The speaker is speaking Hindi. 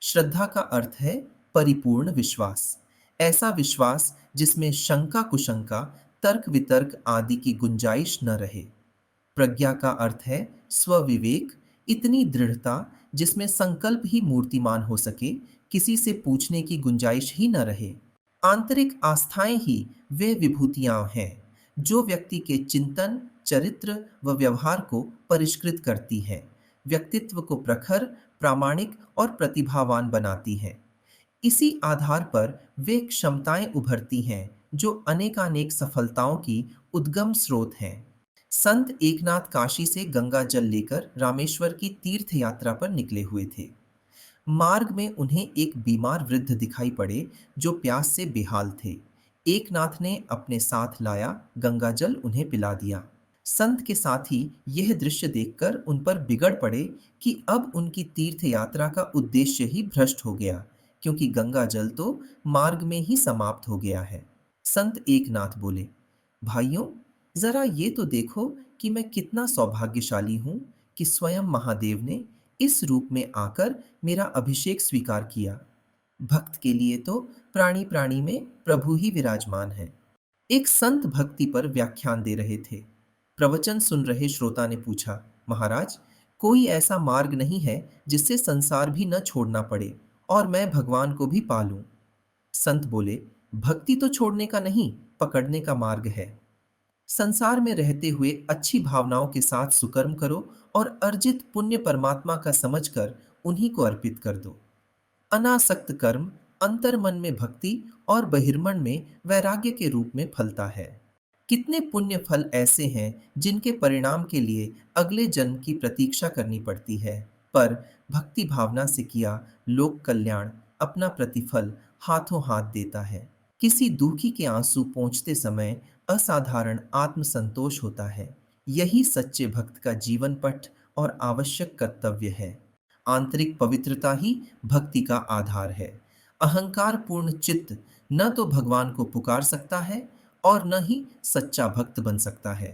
श्रद्धा का अर्थ है परिपूर्ण विश्वास। ऐसा विश्वास जिसमें शंका कुशंका, तर्क वितर्क आदि की गुंजाइश न रहे। प्रज्ञा का अर्थ है स्वविवेक, इतनी दृढ़ता जिसमें संकल्प ही मूर्तिमान हो सके, किसी से पूछने की गुंजाइश ही न रहे। आंतरिक आस्थाएं ही वे विभूतियां हैं जो व्यक्ति के चिंतन, चरित्र व व्यवहार को परिष्कृत करती हैं, व्यक्तित्व को प्रखर, प्रामाणिक और प्रतिभावान बनाती हैं। इसी आधार पर वे क्षमताएं उभरती हैं जो अनेकानेक सफलताओं की उद्गम स्रोत हैं। संत एकनाथ काशी से गंगा जल लेकर रामेश्वर की तीर्थ यात्रा पर निकले हुए थे। मार्ग में उन्हें एक बीमार वृद्ध दिखाई पड़े जो प्यास से बेहाल थे। एकनाथ ने अपने साथ लाया गंगा जल उन्हें पिला दिया। संत के साथी यह दृश्य देखकर उन पर बिगड़ पड़े कि अब उनकी तीर्थ यात्रा का उद्देश्य ही भ्रष्ट हो गया, क्योंकि गंगा जल तो मार्ग में ही समाप्त हो गया है। संत एकनाथ बोले, भाइयों, जरा ये तो देखो कि मैं कितना सौभाग्यशाली हूं कि स्वयं महादेव ने इस रूप में आकर मेरा अभिषेक स्वीकार किया। भक्त के लिए तो प्राणी प्राणी में प्रभु ही विराजमान है। एक संत भक्ति पर व्याख्यान दे रहे थे। प्रवचन सुन रहे श्रोता ने पूछा, महाराज, कोई ऐसा मार्ग नहीं है जिससे संसार भी न छोड़ना पड़े और मैं भगवान को भी पालूं। संत बोले, भक्ति तो छोड़ने का नहीं, पकड़ने का मार्ग है। संसार में रहते हुए अच्छी भावनाओं के साथ सुकर्म करो और अर्जित पुण्य परमात्मा का समझकर उन्हीं को अर्पित कर दो। अनासक्त कर्म अंतर मन में भक्ति और बहिर्मन में वैराग्य के रूप में फलता है। कितने पुण्य फल ऐसे हैं जिनके परिणाम के लिए अगले जन्म की प्रतीक्षा करनी पड़ती है, पर भक्ति भावना से किया लोक कल्याण अपना प्रतिफल हाथों हाथ देता है। किसी दुखी के आंसू पोंछते समय असाधारण आत्मसंतोष होता है। यही सच्चे भक्त का जीवन पथ और आवश्यक कर्तव्य है। आंतरिक पवित्रता ही भक्ति का आधार है। अहंकार पूर्ण चित्त न तो भगवान को पुकार सकता है और न ही सच्चा भक्त बन सकता है।